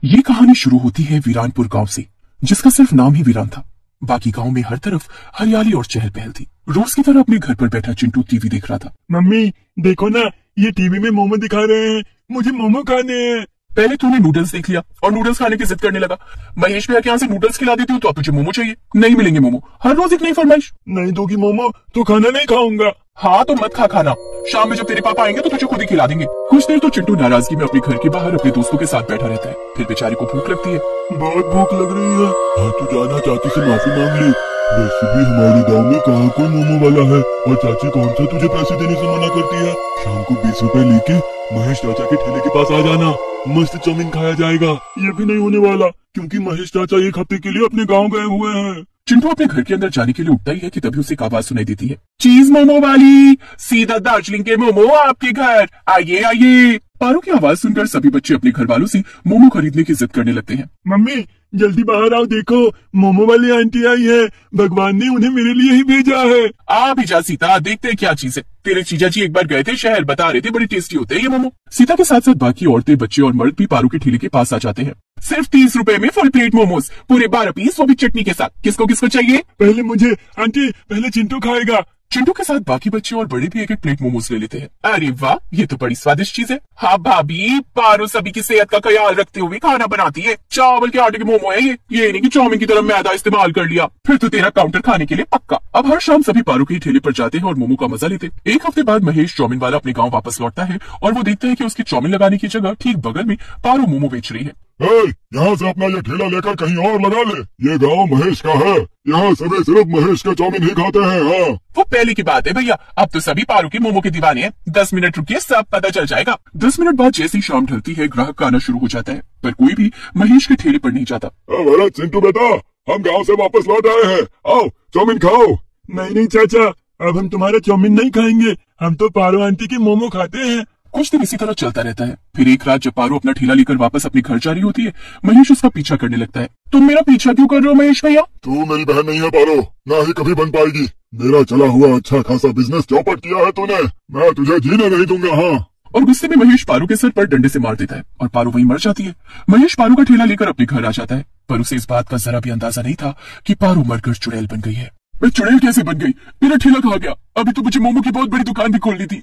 ये कहानी शुरू होती है वीरानपुर गांव से, जिसका सिर्फ नाम ही वीरान था। बाकी गांव में हर तरफ हरियाली और चहल पहल थी। रोज की तरह अपने घर पर बैठा चिंटू टीवी देख रहा था। मम्मी देखो ना, ये टीवी में मोमो दिखा रहे हैं, मुझे मोमो खाने हैं। पहले तूने नूडल्स देख लिया और नूडल्स खाने की जिद करने लगा। महेश भैया के यहाँ से नूडल्स खिला देती हूँ तो अब तुझे मोमो चाहिए। नहीं मिलेंगे मोमो, हर रोज एक नई फरमाइश। नहीं दोगी मोमो तो खाना नहीं खाऊंगा। हाँ तो मत खा खाना, शाम में जब तेरे पापा आएंगे तो तुझे खुद ही खिला देंगे। कुछ देर तो चिंटू नाराजगी में अपने घर के बाहर अपने दोस्तों के साथ बैठा रहता है। फिर बेचारे को भूख लगती है। बहुत भूख लग रही है। हाँ तू जाना चाची से माफी मांग ले। वैसे भी हमारे गांव में कहाँ कोई मोमो वाला है, और चाची कौन सा तुझे पैसे देने से मना करती है। शाम को 20 रुपए लेके महेश चाचा के ठेले के पास आ जाना, मस्त चाउमीन खाया जाएगा। ये भी नहीं होने वाला क्योंकि महेश चाचा एक हफ्ते के लिए अपने गांव गए हुए हैं। चिंटू अपने घर के अंदर जाने के लिए उठता ही है कि तभी उसे एक आवाज सुनाई देती है। चीज मोमो वाली, सीधा दार्जिलिंग के मोमो आपके घर, आइए आइए। पारू की आवाज सुनकर सभी बच्चे अपने घर वालों से मोमो खरीदने की जिद करने लगते हैं। मम्मी जल्दी बाहर आओ, देखो मोमो वाली आंटी आई है, भगवान ने उन्हें मेरे लिए ही भेजा है। आ भी जा सीता, देखते हैं क्या चीज है। तेरे जीजा जी एक बार गए थे शहर, बता रहे थे बड़ी टेस्टी होते हैं ये मोमो। सीता के साथ साथ बाकी औरतें, बच्चे और मर्द भी पारू के ठेले के पास आ जाते हैं। सिर्फ 30 रुपए में फुल प्लेट मोमोज, पूरे 12 पीस, वो भी चटनी के साथ। किसको किसको चाहिए? पहले मुझे आंटी, पहले चिंटू खाएगा। चिंटू के साथ बाकी बच्चे और बड़े भी एक एक प्लेट मोमोज ले लेते हैं। अरे वाह, ये तो बड़ी स्वादिष्ट चीज है। हाँ भाभी, पारू सभी की सेहत का ख्याल रखते हुए खाना बनाती है। चावल के आटे के मोमो है ये नहीं कि चाउमीन की तरह मैदा इस्तेमाल कर लिया। फिर तो तेरा काउंटर खाने के लिए पक्का। अब हर शाम सभी पारू के ठेले पर जाते हैं और मोमो का मजा लेते हैं। एक हफ्ते बाद महेश चाउमीन वाला अपने गाँव वापस लौटता है और वो देखता है कि उसकी चाउमीन लगाने की जगह ठीक बगल में पारू मोमो बेच रही है। यहाँ से अपना ये ठेला लेकर कहीं और लगा ले, ये गांव महेश का है, यहाँ सभी सिर्फ महेश का चाउमीन ही खाते हैं। हाँ वो पहले की बात है भैया, अब तो सभी पारू के मोमो के दीवाने हैं। 10 मिनट रुकिए, सब पता चल जाएगा। 10 मिनट बाद जैसी शाम ढलती है, ग्राहक का आना शुरू हो जाता है, पर कोई भी महेश के ठेले पर नहीं जाता। अरे चिंटू बेटा, हम गाँव से वापस लौट आए हैं, आओ चाउमीन खाओ। नहीं चाचा, अब हम तुम्हारा चाउमीन नहीं खाएंगे, हम तो पारू आंटी के मोमो खाते हैं। कुछ दिन इसी तरह चलता रहता है। फिर एक रात जब पारू अपना ठेला लेकर वापस अपने घर जा रही होती है, महेश उसका पीछा करने लगता है। तुम मेरा पीछा क्यों कर रहे हो महेश भैया? तू मेरी बहन नहीं है पारू, ना ही कभी बन पाएगी। मेरा चला हुआ अच्छा खासा बिजनेस चौपट किया है तूने, मैं तुझे जीने नहीं दूंगा। हाँ। और गुस्से में महेश पारू के सर पर डंडे से मार देता है और पारू वहीं मर जाती है। महेश पारू का ठेला लेकर अपने घर आ जाता है, पर उसे इस बात का जरा भी अंदाजा नहीं था कि पारू मरकर चुड़ैल बन गई है। मैं चुड़ैल कैसे बन गई? मेरा ठेला कहाँ गया? अभी तो मुझे मोमो की बहुत बड़ी दुकान भी खोलनी थी।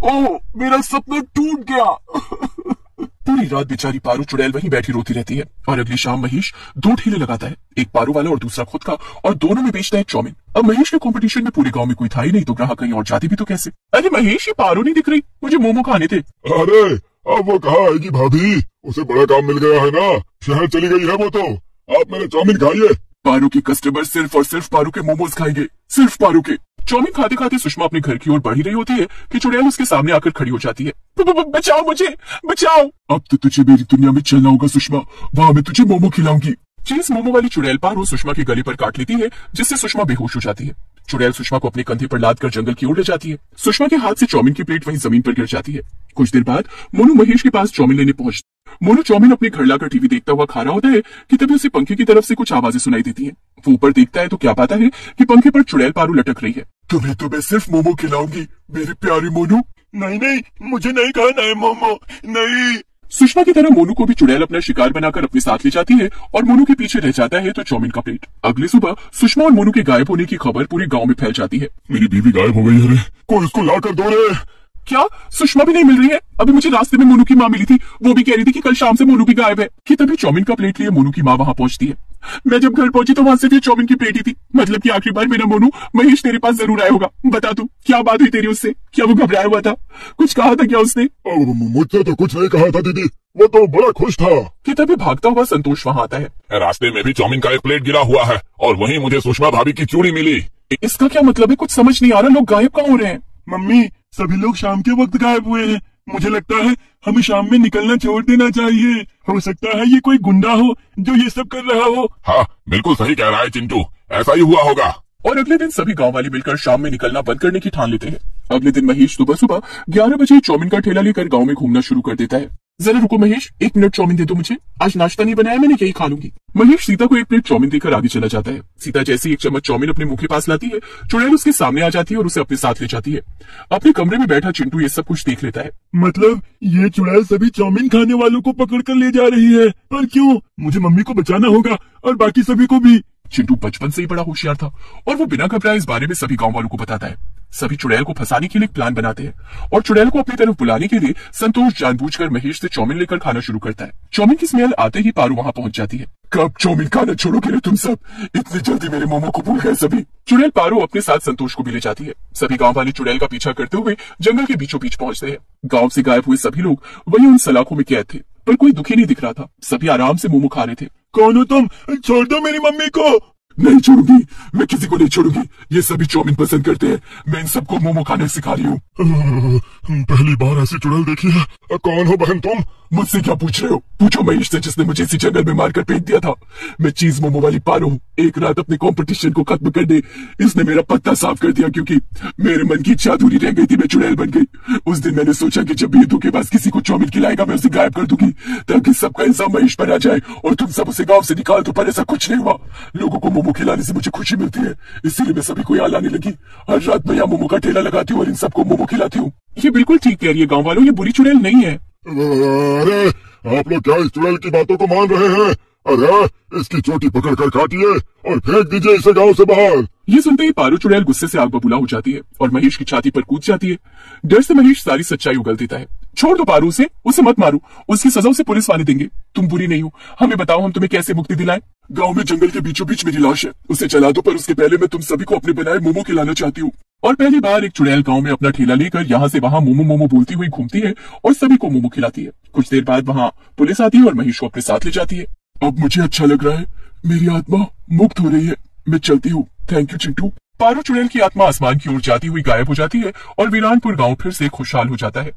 ओह, मेरा सपना टूट गया। पूरी रात बेचारी पारू चुड़ैल वहीं बैठी रोती रहती है और अगली शाम महेश 2 ठेले लगाता है, एक पारू वाला और दूसरा खुद का, और दोनों में बेचता है चाउमीन। अब महेश के कंपटीशन में पूरे गांव में कोई था ही नहीं, तो ग्राहक कहीं और जाते भी तो कैसे? अरे महेश, ये पारू नहीं दिख रही, मुझे मोमो खाने थे। अरे अब वो कहाँ आएगी भाभी, उसे बड़ा काम मिल गया है ना, शहर चली गई है वो तो। आप मेरे चाउमीन खाइए। पारू के कस्टमर सिर्फ और सिर्फ पारू के मोमोज खाएंगे, सिर्फ पारू के। चाउमीन खाते खाते सुषमा अपने घर की ओर बढ़ ही रही होती है कि चुड़ैल उसके सामने आकर खड़ी हो जाती है। बचाओ मुझे, बचाओ। अब तो तुझे मेरी दुनिया में चलना होगा सुषमा, वहाँ मैं तुझे मोमो खिलाऊंगी। चीज मोमो वाली चुड़ैल पारू सुषमा के गले पर काट लेती है, जिससे सुषमा बेहोश हो जाती है। चुड़ैल सुषमा को अपने कंधे पर लाद कर जंगल की ओर ले जाती है। सुषमा के हाथ से चाउमीन की प्लेट वहीं जमीन पर गिर जाती है। कुछ देर बाद मोनू महेश के पास चाउमीन लेने पहुंचती। मोनू चाउमीन अपने घर लाकर टीवी देखता हुआ खा रहा होता है कि तभी उसे पंखे की तरफ से कुछ आवाजें सुनाई देती हैं। वो ऊपर देखता है तो क्या पाता है कि पंखे पर चुड़ैल पारू लटक रही है। तुम्हें तो मैं सिर्फ मोमो खिलाऊंगी मेरे प्यारे मोनू। नहीं नहीं, मुझे नहीं खाना है मोमो, नहीं। सुषमा की तरह मोनू को भी चुड़ैल अपना शिकार बनाकर अपने साथ ले जाती है और मोनू के पीछे रह जाता है तो चाउमीन का प्लेट। अगली सुबह सुषमा और मोनू के गायब होने की खबर पूरे गांव में फैल जाती है। मेरी बीवी गायब हो गई है रे, कोई उसको ला कर दो रे। क्या? सुषमा भी नहीं मिल रही है? अभी मुझे रास्ते में मोनू की माँ मिली थी, वो भी कह रही थी कि कल शाम से मोनू भी गायब है। कि तभी चाउमीन का प्लेट लिए मोनू की माँ वहां पहुंचती है। मैं जब घर पहुंची तो वहां से फिर चाउमीन की प्लेट ही थी। मतलब कि आखिरी बार मेरा मोनू महेश तेरे पास जरूर आया होगा। बता तू, क्या बात हुई तेरी उससे? क्या वो घबराया हुआ था? कुछ कहा था क्या उसने? मुझसे तो कुछ नहीं कहा था दीदी, वो तो बड़ा खुश था। कि तभी भागता हुआ संतोष वहां आता है। रास्ते में भी चाउमीन का एक प्लेट गिरा हुआ है और वहीं मुझे सुषमा भाभी की चूड़ी मिली। इसका क्या मतलब है? कुछ समझ नहीं आ रहा, लोग गायब कहाँ हो रहे हैं? मम्मी, सभी लोग शाम के वक्त गायब हुए हैं। मुझे लगता है हमें शाम में निकलना छोड़ देना चाहिए। हो सकता है ये कोई गुंडा हो जो ये सब कर रहा हो। हाँ बिल्कुल सही कह रहा है चिंटू, ऐसा ही हुआ होगा। और अगले दिन सभी गांव वाले मिलकर शाम में निकलना बंद करने की ठान लेते हैं। अगले दिन महेश सुबह सुबह 11 बजे चाउमीन का ठेला लेकर गांव में घूमना शुरू कर देता है। जरा रुको महेश, 1 मिनट चाउमीन दे दो मुझे, आज नाश्ता नहीं बनाया मैंने, यही खा लूंगी। महेश सीता को एक प्लेट चाउमीन देकर आगे चला जाता है। सीता जैसे ही एक चम्मच चाउमीन अपने मुंह के पास लाती है, चुड़ैल उसके सामने आ जाती है और उसे अपने साथ ले जाती है। अपने कमरे में बैठा चिंटू ये सब कुछ देख लेता है। मतलब ये चुड़ैल सभी चाउमीन खाने वालों को पकड़ कर ले जा रही है, पर क्यों? मुझे मम्मी को बचाना होगा और बाकी सभी को भी। चिंटू बचपन से ही बड़ा होशियार था और वो बिना घबराए इस बारे में सभी गांव वालों को बताता है। सभी चुड़ैल को फंसाने के लिए एक प्लान बनाते हैं और चुड़ैल को अपनी तरफ बुलाने के लिए संतोष जानबूझकर महेश से चाउमीन लेकर खाना शुरू करता है। चाउमीन की स्मेल आते ही पारू वहां पहुंच जाती है। कब चाउमीन खाना छोड़ोगे रे तुम सब? इतनी जल्दी मेरे मोमो को भूल गए सभी। चुड़ैल पारू अपने साथ संतोष को भी ले जाती है। सभी गांव वाले चुड़ैल का पीछा करते हुए जंगल के बीचों बीच पहुंचते हैं। गांव से गायब हुए सभी लोग वही उन सलाखों में कैद थे, पर कोई दुखी नहीं दिख रहा था। सभी आराम से मोमो खा रहे थे। कौन हो तुम? छोड़ दो मेरी मम्मी को। नहीं छोड़ूंगी, मैं किसी को नहीं छोड़ूंगी। ये सभी चाउमीन पसंद करते हैं, मैं इन सबको मोमो खाने सिखा रही हूँ। पहली बार ऐसी चुड़ैल देखी है। कौन हो बहन तुम? मुझसे क्या पूछ रहे हो? पूछो महेश से, जिसने मुझे इसी जंगल में मारकर फेंक दिया था। मैं चीज मोमो वाली पारू हूँ। एक रात अपने कंपटीशन को खत्म करने इसने मेरा पत्ता साफ कर दिया, क्योंकि मेरे मन की इच्छा अधूरी रह गई थी। मैं चुड़ैल बन गई। उस दिन मैंने सोचा कि जब भी ये धोखेबाज किसी को चाउमीन खिलाएगा मैं उसे गायब कर दूंगी, ताकि सबका इंसान महेश पर आ जाए और तुम सब उसे गाँव से निकाल दो। पर ऐसा कुछ नहीं हुआ। लोगों को मोमो खिलाने से मुझे खुशी मिलती है, इसीलिए मैं सभी को यहाँ लाने लगी। हर रात मैं यहाँ मोमो का ठेला लगाती हूँ और इन सबको मोमो खिलाती हूँ। ये बिल्कुल ठीक कह रही है गाँव वालों, ये बुरी चुड़ैल नहीं है। अरे आप लोग क्या इस चुड़ैल की बातों को मान रहे हैं? अरे इसकी चोटी पकड़ कर काटिए और फेंक दीजिए इसे गांव से बाहर। ये सुनते ही पारू चुड़ैल गुस्से से आग बबूला हो जाती है और महेश की छाती पर कूद जाती है। डर से महेश सारी सच्चाई उगल देता है। छोड़ दो पारू, उसे मत मारो, उसकी सजा उसे पुलिस वाले देंगे। तुम बुरी नहीं हो, हमें बताओ, हम तुम्हें कैसे मुक्ति दिलाएं? गांव में जंगल के बीचों बीच मेरी लाश है, उसे जला दो, पर उसके पहले मैं तुम सभी को अपने बनाए मोमो खिलाना चाहती हूँ। और पहली बार एक चुड़ैल गांव में अपना ठेला लेकर यहाँ से वहां मोमो मोमो बोलती हुई घूमती है और सभी को मोमो खिलाती है। कुछ देर बाद वहां पुलिस आती है और महेश को अपने साथ ले जाती है। अब मुझे अच्छा लग रहा है, मेरी आत्मा मुक्त हो रही है, मैं चलती हूँ। Thank you Chintu. पारू चुड़ैल की आत्मा आसमान की ओर जाती हुई गायब हो जाती है और वीरानपुर गांव फिर से खुशहाल हो जाता है।